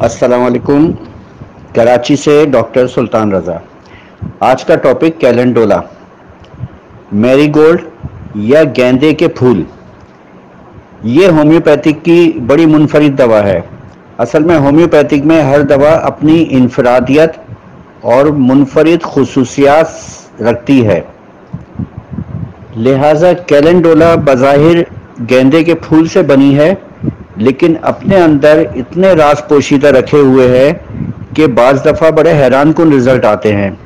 अस्सलाम वालेकुम। कराची से डॉक्टर सुल्तान रज़ा। आज का टॉपिक कैलेंडोला, मैरीगोल्ड या गेंदे के फूल। ये होम्योपैथिक की बड़ी मुनफरिद दवा है। असल में होम्योपैथिक में हर दवा अपनी इनफरादियत और मुनफरिद खुसूसियात रखती है, लिहाजा कैलेंडोला बज़ाहिर गेंदे के फूल से बनी है, लेकिन अपने अंदर इतने राज पोशीदा रखे हुए है कि बाज़ दफ़ा बड़े हैरान कुन रिज़ल्ट आते हैं।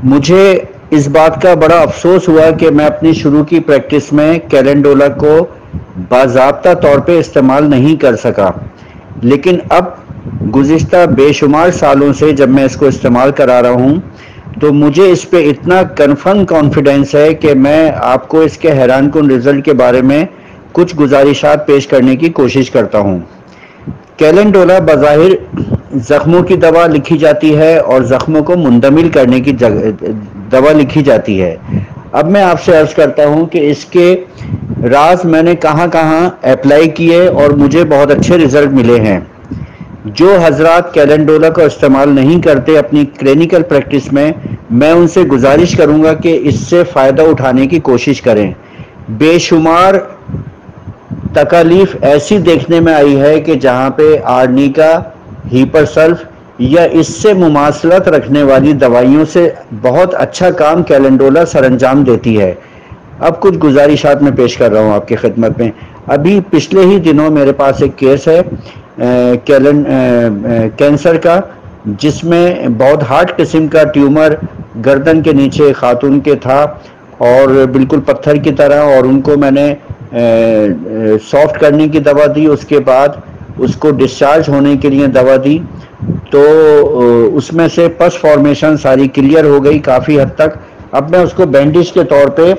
मुझे इस बात का बड़ा अफसोस हुआ कि मैं अपनी शुरू की प्रैक्टिस में कैलेंडोला को बाज़ाब्ता तौर पे इस्तेमाल नहीं कर सका, लेकिन अब गुज़िश्ता बेशुमार सालों से जब मैं इसको इस्तेमाल करा रहा हूँ तो मुझे इस पे इतना कन्फर्म कॉन्फिडेंस है कि मैं आपको इसके हैरान कुन रिज़ल्ट के बारे में कुछ गुजारिशात पेश करने की कोशिश करता हूँ। कैलेंडोला बज़ाहिर ज़ख्मों की दवा लिखी जाती है और ज़ख्मों को मुंदमिल करने की दवा लिखी जाती है। अब मैं आपसे अर्ज़ करता हूँ कि इसके राज मैंने कहाँ कहाँ अप्लाई किए और मुझे बहुत अच्छे रिज़ल्ट मिले हैं। जो हजरात कैलेंडोला का इस्तेमाल नहीं करते अपनी क्लिनिकल प्रैक्टिस में, मैं उनसे गुजारिश करूँगा कि इससे फ़ायदा उठाने की कोशिश करें। बेशुमार तकालीफ ऐसी देखने में आई है कि जहाँ पे आर्निका, हीपरसल्फ या इससे मुमासलत रखने वाली दवाइयों से बहुत अच्छा काम कैलेंडोला सरंजाम देती है। अब कुछ गुजारिशात मैं पेश कर रहा हूँ आपकी खिदमत में। अभी पिछले ही दिनों मेरे पास एक केस है कैंसर का, जिसमें बहुत हार्ड किस्म का ट्यूमर गर्दन के नीचे खातून के था और बिल्कुल पत्थर की तरह, और उनको मैंने सॉफ्ट करने की दवा दी, उसके बाद उसको डिस्चार्ज होने के लिए दवा दी, तो उसमें से पस फॉर्मेशन सारी क्लियर हो गई काफ़ी हद तक। अब मैं उसको बैंडेज के तौर पे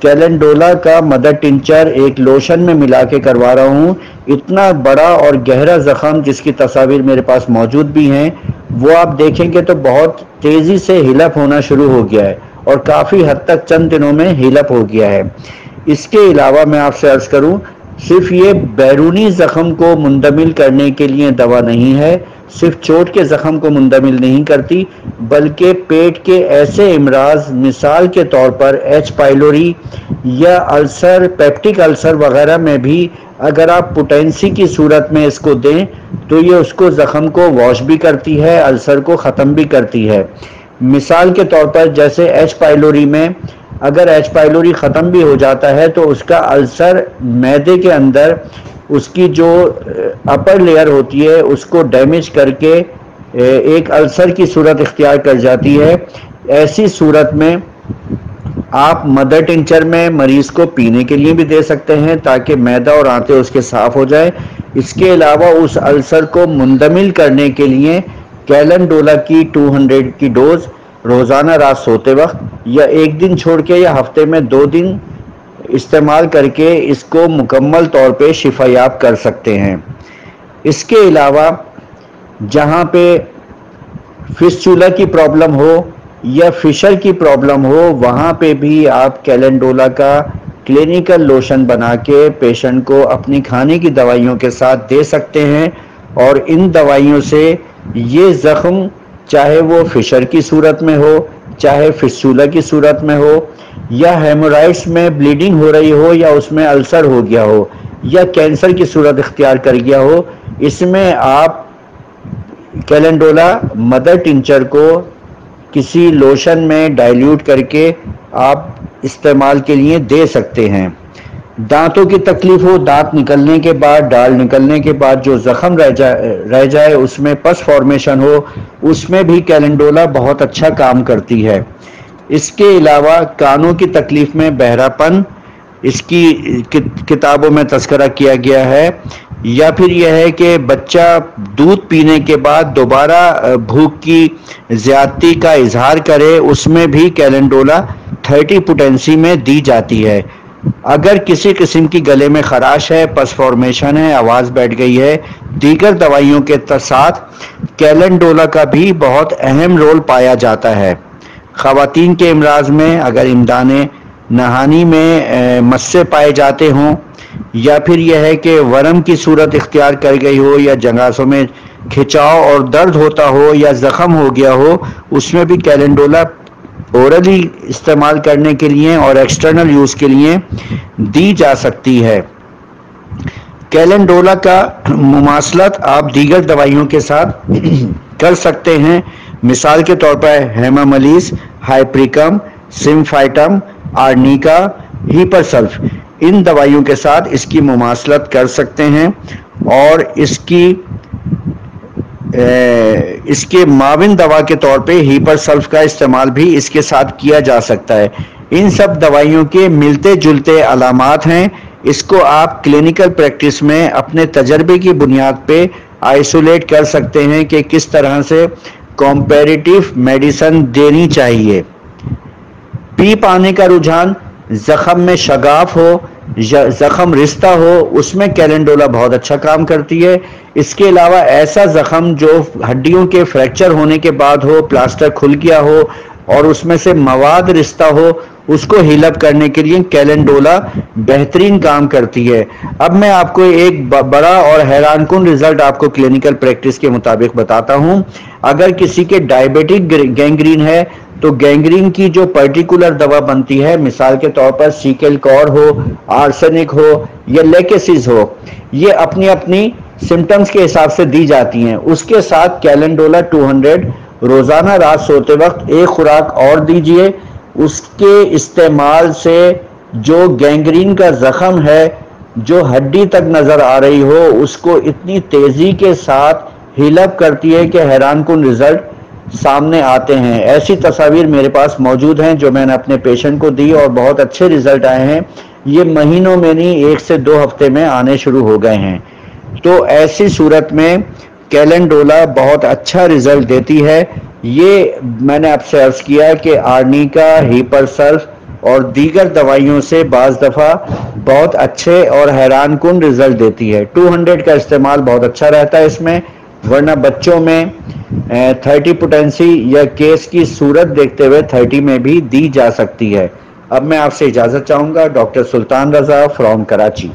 कैलेंडोला का मदर टिंचर एक लोशन में मिला के करवा रहा हूँ। इतना बड़ा और गहरा ज़ख़म जिसकी तस्वीर मेरे पास मौजूद भी हैं, वो आप देखेंगे तो बहुत तेज़ी से हीलअप होना शुरू हो गया है और काफ़ी हद तक चंद दिनों में हीलअप हो गया है। इसके अलावा मैं आपसे अर्ज़ करूं, सिर्फ ये बैरूनी ज़ख़म को मुंदमिल करने के लिए दवा नहीं है, सिर्फ चोट के ज़ख़म को मुंदमिल नहीं करती, बल्कि पेट के ऐसे इमराज, मिसाल के तौर पर एच पाइलोरी या अल्सर, पेप्टिक अल्सर वगैरह में भी अगर आप पोटेंसी की सूरत में इसको दें तो ये उसको ज़ख़म को वॉश भी करती है, अल्सर को ख़त्म भी करती है। मिसाल के तौर पर जैसे एच पाइलोरी में अगर एच पाइलोरी ख़त्म भी हो जाता है तो उसका अल्सर मैदे के अंदर उसकी जो अपर लेयर होती है उसको डैमेज करके एक अल्सर की सूरत इख्तियार कर जाती है। ऐसी सूरत में आप मदर टिंचर में मरीज़ को पीने के लिए भी दे सकते हैं ताकि मैदा और आंतें उसके साफ़ हो जाए। इसके अलावा उस अल्सर को मुंदमिल करने के लिए कैलेंडोला की 200 की डोज़ रोज़ाना रात सोते वक्त या एक दिन छोड़ के या हफ्ते में 2 दिन इस्तेमाल करके इसको मुकम्मल तौर पे शिफायाब कर सकते हैं। इसके अलावा जहाँ पे फिस्चुला की प्रॉब्लम हो या फिशर की प्रॉब्लम हो, वहाँ पे भी आप कैलेंडोला का क्लिनिकल लोशन बना के पेशेंट को अपनी खाने की दवाइयों के साथ दे सकते हैं और इन दवाइयों से ये ज़ख़म, चाहे वो फिशर की सूरत में हो, चाहे फिस्चुला की सूरत में हो, या हेमोराइड्स में ब्लीडिंग हो रही हो, या उसमें अल्सर हो गया हो, या कैंसर की सूरत इख्तियार कर गया हो, इसमें आप कैलेंडोला मदर टिंचर को किसी लोशन में डाइल्यूट करके आप इस्तेमाल के लिए दे सकते हैं। दांतों की तकलीफ हो, दांत निकलने के बाद, डाल निकलने के बाद जो ज़ख़म रह जाए उसमें पस फॉर्मेशन हो, उसमें भी कैलेंडोला बहुत अच्छा काम करती है। इसके अलावा कानों की तकलीफ में बहरापन, इसकी किताबों में तज़किरा किया गया है, या फिर यह है कि बच्चा दूध पीने के बाद दोबारा भूख की ज़्यादती का इजहार करे, उसमें भी कैलेंडोला 30 पोटेंसी में दी जाती है। अगर किसी किस्म की गले में खराश है, पस फॉर्मेशन है, आवाज़ बैठ गई है, दीगर दवाइयों के साथ कैलेंडोला का भी बहुत अहम रोल पाया जाता है। ख़वातीन के इमराज में अगर इमदाने नहानी में मस्से पाए जाते हों, या फिर यह है कि वरम की सूरत इख्तियार कर गई हो, या जंगासों में کھچاؤ اور درد ہوتا ہو یا زخم ہو گیا ہو، اس میں بھی کیلنڈولا اورلی استعمال کرنے کے لیے اور ایکسٹرنل یوز کے لیے دی جا سکتی ہے۔ کیلنڈولا کا مماثلت آپ دیگر دوائیوں کے ساتھ کر سکتے ہیں، مثال کے طور پر ہیماملیز، ہائپریکم، سمفائٹم، آرنیکا، ہیپرسلف، ان دوائیوں کے ساتھ اس کی مماثلت کر سکتے ہیں، اور اس کے معاون دوا کے طور پہ ہیپرسلف کا استعمال بھی اس کے ساتھ کیا جا سکتا ہے۔ ان سب دوائیوں کے ملتے جلتے علامات ہیں، اس کو آپ کلینکل پریکٹس میں اپنے تجربے کی بنیاد پہ آئسولیٹ کر سکتے ہیں کہ کس طرح سے کمپیریٹیو میڈیسن دینی چاہیے۔ پیپ آنے کا رجحان، زخم میں شگاف ہو، زخم رستہ ہو، اس میں کیلنڈولا بہت اچھا کام کرتی ہے۔ اس کے علاوہ ایسا زخم جو ہڈیوں کے فریکچر ہونے کے بعد ہو، پلاسٹر کھل گیا ہو اور اس میں سے مواد رستہ ہو، اس کو ہیل اپ کرنے کے لیے کیلنڈولا بہترین کام کرتی ہے۔ اب میں آپ کو ایک بڑا اور حیران کن رزلٹ آپ کو کلینکل پریکٹس کے مطابق بتاتا ہوں۔ اگر کسی کے ڈائبیٹک گینگرین ہے تو گینگرین کی جو پرٹیکولر دوا بنتی ہے، مثال کے طور پر سیکل کور ہو، آرسینک ہو یا لیکسیز ہو، یہ اپنی اپنی سمٹمز کے حساب سے دی جاتی ہیں۔ اس کے ساتھ کیلنڈولا 200 روزانہ رات سوتے وقت ایک خوراک اور دیجئے۔ اس کے استعمال سے جو گینگرین کا زخم ہے، جو ہڈی تک نظر آ رہی ہو، اس کو اتنی تیزی کے ساتھ ہیل اپ کرتی ہے کہ حیران کن رزلٹ سامنے آتے ہیں۔ ایسی تصاویر میرے پاس موجود ہیں جو میں نے اپنے پیشنٹ کو دی اور بہت اچھے رزلٹ آئے ہیں۔ یہ مہینوں میں نہیں، 1 سے 2 ہفتے میں آنے شروع ہو گئے ہیں۔ تو ایسی صورت میں کیلنڈولا بہت اچھا رزلٹ دیتی ہے۔ یہ میں نے آپ سے عرض کیا کہ آرنیکا، ہیپرسلف اور دیگر دوائیوں سے بعض دفعہ بہت اچھے اور حیران کن رزلٹ دیتی ہے۔ 200 کا استعمال بہت اچھا رہتا ہے اس میں، ورنہ بچوں میں 30 پوٹینسی یا کیس کی صورت دیکھتے ہوئے 30 میں بھی دی جا سکتی ہے۔ اب میں آپ سے اجازت چاہوں گا، ڈاکٹر سلطان رضا فرام کراچی۔